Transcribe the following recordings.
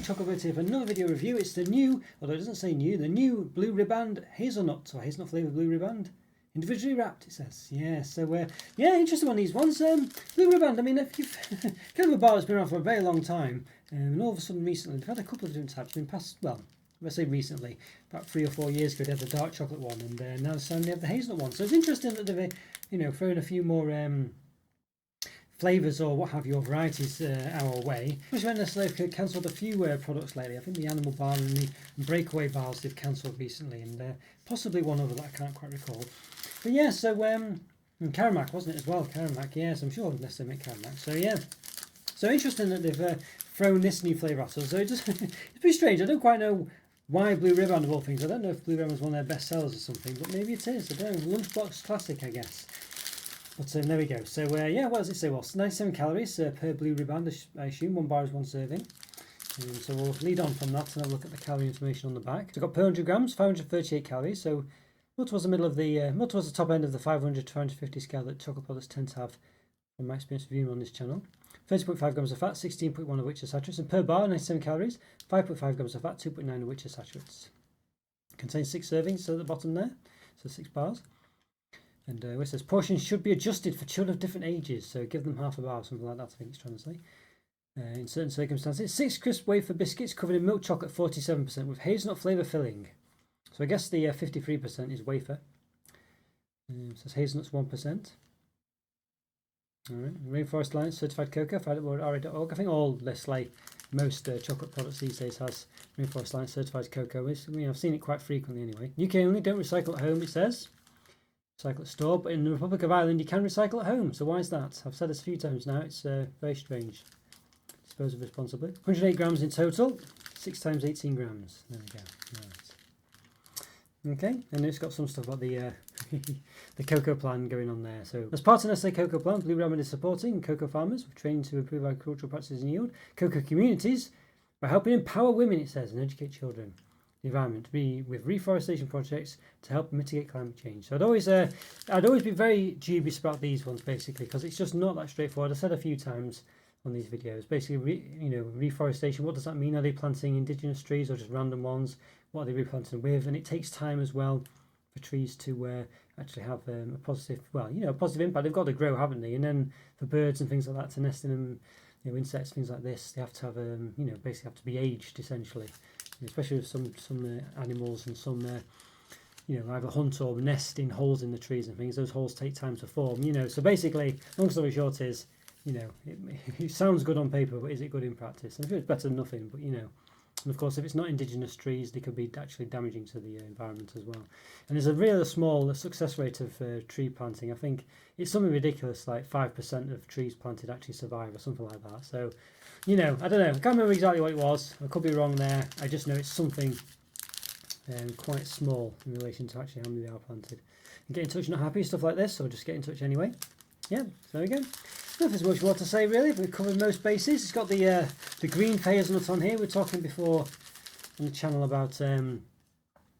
Chocolo Roberto here for another video review. It's the new, although it doesn't say new, the new Blue Riband Hazelnut, or Hazelnut Flavour Blue Riband. Individually wrapped, it says. Yeah, so, yeah, interesting one, these ones. Blue Riband, I mean, if you've kind of a bar that's been around for a very long time, and all of a sudden recently, they've had a couple of different types. In past, well, let's say recently, about 3 or 4 years ago, they had the dark chocolate one, and now they have the hazelnut one. So it's interesting that they've, thrown a few more flavours or what have you, or varieties our way. Which when they've cancelled a few products lately. I think the Animal Bar and the Breakaway bars they've cancelled recently, and possibly one other that I can't quite recall. But yeah, so and Caramac, wasn't it, as well? Caramac, yes, I'm sure unless they make Caramac. So yeah, so interesting that they've thrown this new flavour at us. So it's pretty strange. I don't quite know why Blue Riband of all things. I don't know if Blue Riband was one of their best sellers or something, but maybe it is. I don't know. Lunchbox classic, I guess. But there we go. So yeah, what does it say? Well, it's 97 calories per Blue Riband, I assume. 1 bar is 1 serving. So we'll lead on from that and have a look at the calorie information on the back. So we've got per 100 grams, 538 calories. So more towards the middle of the, more towards the top end of the 500 to 550 scale that chocolate products tend to have, from my experience reviewing on this channel. 30.5 grams of fat, 16.1 of which are saturates. And per bar, 97 calories, 5.5 grams of fat, 2.9 of which are saturates. Contains 6 servings, so at the bottom there, so 6 bars. And it says portions should be adjusted for children of different ages, so give them half a bar or something like that, I think it's trying to say. In certain circumstances. 6 crisp wafer biscuits covered in milk chocolate 47% with hazelnut flavour filling. So I guess the 53% is wafer. It says hazelnuts 1%. Alright, Rainforest Alliance certified cocoa, RA.org. I think all this, like most chocolate products these days, has Rainforest Alliance certified cocoa. I've seen it quite frequently anyway. UK only, don't recycle at home, it says. Recycle at store, but in the Republic of Ireland you can recycle at home. So why is that? I've said this a few times now. It's very strange. Dispose of responsibly. 108 grams in total. 6 times 18 grams. There we go. Right. Okay, and it's got some stuff about the the cocoa plan going on there. So as part of Nestle Cocoa Plan, Blue Riband is supporting cocoa farmers with training to improve agricultural practices and yield, cocoa communities by helping empower women, it says, and educate children. The environment to be with reforestation projects to help mitigate climate change. So I'd always be very dubious about these ones, basically, because it's just not that straightforward. I've said a few times on these videos, basically, reforestation. What does that mean? Are they planting indigenous trees or just random ones? What are they replanting with? And it takes time as well for trees to actually have a positive, positive impact. They've got to grow, haven't they? And then for birds and things like that to nest in them, insects, things like this, they have to have, basically have to be aged essentially. Especially with some animals and some, either hunt or nest in holes in the trees and things. Those holes take time to form, So basically, long story short is, it sounds good on paper, but is it good in practice? And if it's better than nothing, but and of course, if it's not indigenous trees, they could be actually damaging to the environment as well. And there's a really small success rate of tree planting. I think it's something ridiculous, like 5% of trees planted actually survive or something like that. So, I don't know. I can't remember exactly what it was. I could be wrong there. I just know it's something quite small in relation to actually how many they are planted. And get in touch, not happy, stuff like this, or just get in touch anyway. Yeah, there we go. Nothing much more to say really. We've covered most bases. It's got the green hazelnut on here. We were talking before on the channel about I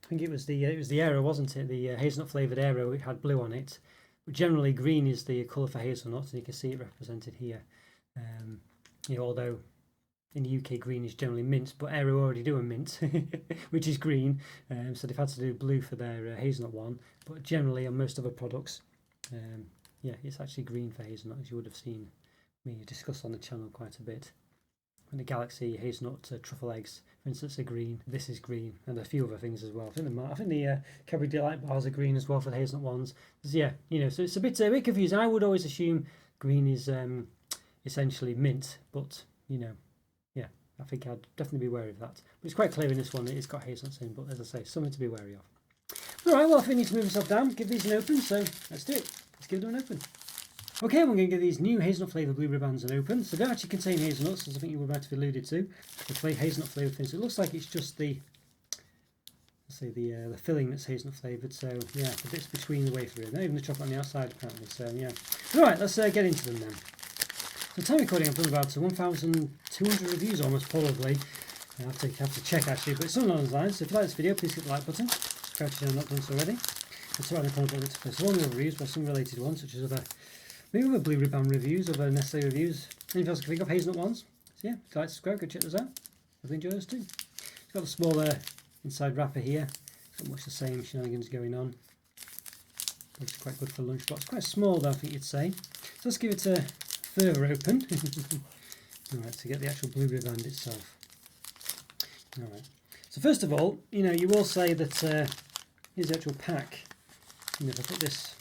think it was the Aero, wasn't it? The hazelnut flavoured Aero. It had blue on it, but generally green is the colour for hazelnut, and you can see it represented here. Although in the UK green is generally mint, but Aero already do a mint, which is green. So they've had to do blue for their hazelnut one. But generally on most other products. Yeah, it's actually green for hazelnut, as you would have seen me discuss on the channel quite a bit. And the Galaxy hazelnut truffle eggs, for instance, are green. This is green, and a few other things as well. I think the Cadbury Delight bars are green as well for the hazelnut ones. So it's a bit confusing. I would always assume green is essentially mint, but I think I'd definitely be wary of that. But it's quite clear in this one that it's got hazelnuts in, but as I say, something to be wary of. Alright, well, if we need to move ourselves down, give these an open, so let's do it. Let's give them an open. Okay, we're going to give these new hazelnut flavour Blue Ribands an open. So they don't actually contain hazelnuts, as I think you might have alluded to. The hazelnut flavoured thing. So it looks like it's just the filling that's hazelnut flavoured. So yeah, the bits between the wafer, not even the chocolate on the outside apparently. So yeah. Alright, let's get into them then. So time recording, I've done about 1,200 reviews almost probably. I have to check actually, but it's something along those lines. So if you like this video, please hit the like button. Subscribe to the channel, not done so already. So I'm going to first one of the reviews, but some related ones, such as maybe other Blue Riband reviews, other Nestle reviews, anything else I can think of, hazelnut ones. So yeah, if you like, subscribe, go check those out. Hope you enjoy those too. It's got a smaller inside wrapper here. It's not much the same shenanigans going on. It's quite good for lunchbox. Quite small though, I think you'd say. So let's give it a further open. Alright, to get the actual Blue Riband itself. Alright. So first of all, you will say that here's the actual pack. If I put this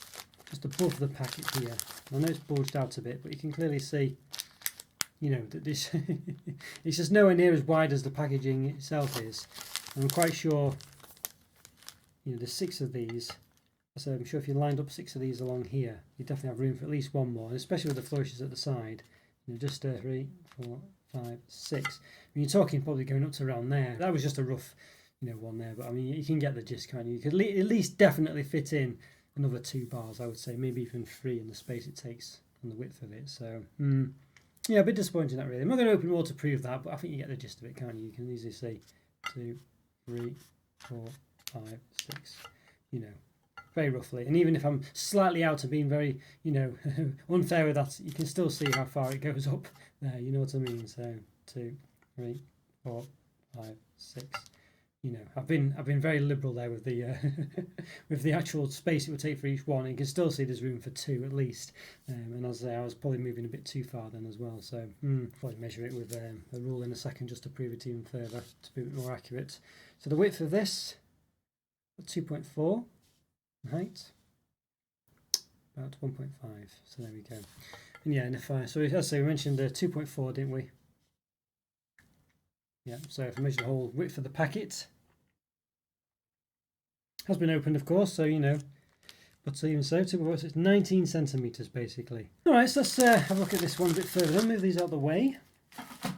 just above the packet here, I know it's bulged out a bit, but you can clearly see, that this it's just nowhere near as wide as the packaging itself is. And I'm quite sure, there's 6 of these. So I'm sure if you lined up 6 of these along here, you definitely have room for at least one more, and especially with the flourishes at the side. Just 3, 4, 5, 6. You're talking probably going up to around there. That was just a rough, one there, but I mean, you can get the gist, can't you? You could at least definitely fit in another 2 bars, I would say, maybe even 3 in the space it takes and the width of it. So, yeah, a bit disappointing that really. I'm not going to open more to prove that, but I think you get the gist of it, can't you? You can easily say 2, 3, 4, 5, 6, very roughly. And even if I'm slightly out of being very, unfair with that, you can still see how far it goes up there, you know what I mean? So 2, 3, 4, 5, 6. I've been very liberal there with the with the actual space it would take for each one. You can still see there's room for 2 at least. And as I say, I was probably moving a bit too far then as well. So probably measure it with a rule in a second just to prove it even further, to be a bit more accurate. So the width of this, 2.4. Height about 1.5, so there we go. And yeah, and if I, so as I say, we mentioned 2.4, didn't we? Yeah, so if I measure the whole width of the packet, has been opened of course, so but even so, 2.4, so it's 19 centimeters basically. Alright, so let's have a look at this one a bit further. I'll move these out of the way. So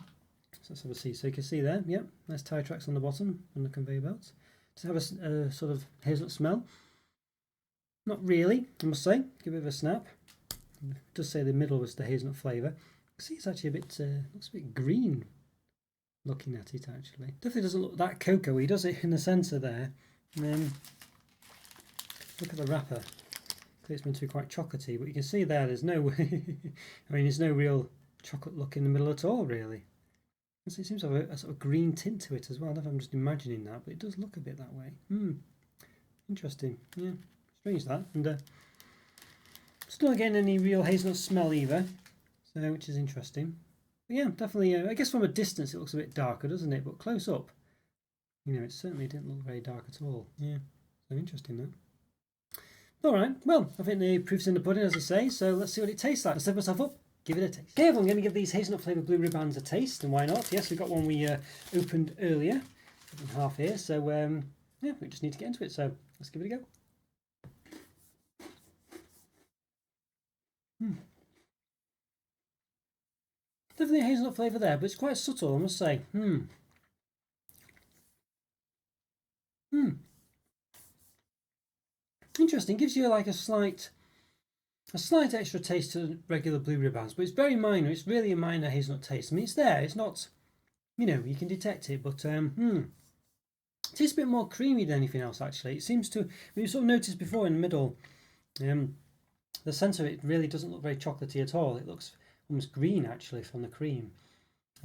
let's have a see. So you can see there, yep, nice tie tracks on the bottom on the conveyor belt. Does it have a sort of hazelnut smell? Not really, I must say. Give it a snap. It does say the middle was the hazelnut flavour. See, it's actually a bit looks a bit green looking at it actually. Definitely doesn't look that cocoa-y, does it, in the centre there? Look at the wrapper. It's meant to be quite chocolatey, but you can see there's no there's no real chocolate look in the middle at all, really. It seems to have a sort of green tint to it as well. I don't know if I'm just imagining that, but it does look a bit that way. Interesting, yeah. Strange that, and still not getting any real hazelnut smell either, so which is interesting. But yeah, definitely. I guess from a distance it looks a bit darker, doesn't it? But close up, it certainly didn't look very dark at all. Yeah, so interesting that. All right, well, I think the proof's in the pudding, as I say. So let's see what it tastes like. Let's set myself up. Give it a taste. Okay, I'm going to give these hazelnut flavoured Blue Ribands a taste, and why not? Yes, we've got one we opened earlier, in half here. So yeah, we just need to get into it. So let's give it a go. Definitely a hazelnut flavour there, but it's quite subtle, I must say. Interesting. Gives you like a slight extra taste to regular Blue Ribands, but it's very minor. It's really a minor hazelnut taste. I mean, it's there. It's not, you can detect it, but it tastes a bit more creamy than anything else. Actually, it seems to. We sort of noticed before in the middle. The centre of it really doesn't look very chocolatey at all. It looks almost green actually from the cream,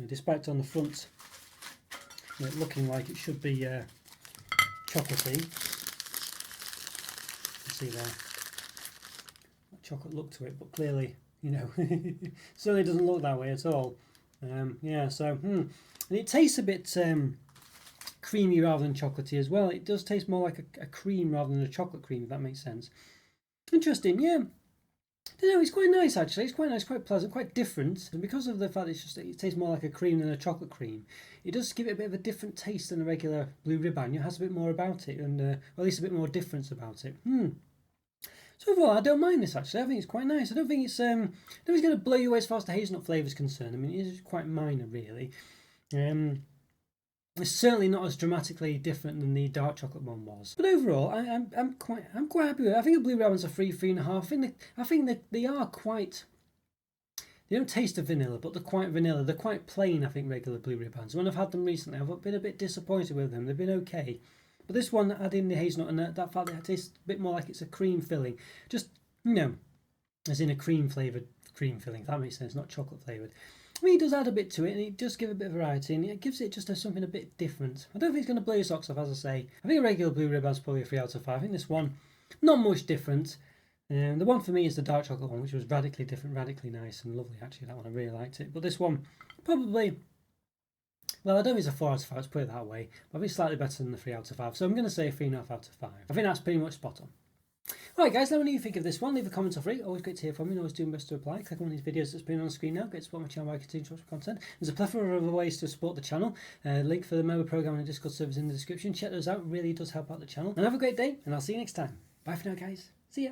despite on the front looking like it should be chocolatey. You see there, that chocolate look to it, but clearly, certainly doesn't look that way at all. Yeah, so and it tastes a bit creamy rather than chocolatey as well. It does taste more like a cream rather than a chocolate cream, if that makes sense. Interesting, yeah. I don't know, it's quite nice actually. It's quite nice, quite pleasant, quite different. And because of the fact it tastes more like a cream than a chocolate cream, it does give it a bit of a different taste than a regular Blue Riband. It has a bit more about it, and or at least a bit more difference about it. So overall, I don't mind this actually. I think it's quite nice. I don't think it's going to blow you away as far as the hazelnut flavour is concerned. I mean, it is quite minor really. It's certainly not as dramatically different than the dark chocolate one was. But overall, I'm quite happy with it. I think the Blue Riband's are 3.5. I think that they are quite. They don't taste of vanilla, but they're quite vanilla. They're quite plain, I think, regular Blue Riband's. When I've had them recently, I've been a bit disappointed with them. They've been okay. But this one, adding the hazelnut and that fact that it tastes a bit more like it's a cream filling. Just, as in a cream flavoured cream filling, if that makes sense, not chocolate flavoured. I mean, it does add a bit to it, and it does give a bit of variety, and it gives it just something a bit different. I don't think it's going to blow your socks off, as I say. I think a regular Blue Riband's probably a 3 out of 5. I think this one, not much different. The one for me is the dark chocolate one, which was radically different, radically nice and lovely, actually. That one, I really liked it. But this one, probably, well, I don't think it's a 4 out of 5, let's put it that way. But I think it's slightly better than the 3 out of 5. So I'm going to say a 3.5 out of 5. I think that's pretty much spot on. Alright guys, let me know what you think of this one. Leave a comment or free. Always great to hear from you. Always doing best to reply. Click on one of these videos that's been on the screen now. Get to support my channel by continuing to watch my content. There's a plethora of other ways to support the channel. Link for the member program and the Discord servers in the description. Check those out. It really does help out the channel. And have a great day, and I'll see you next time. Bye for now, guys. See ya.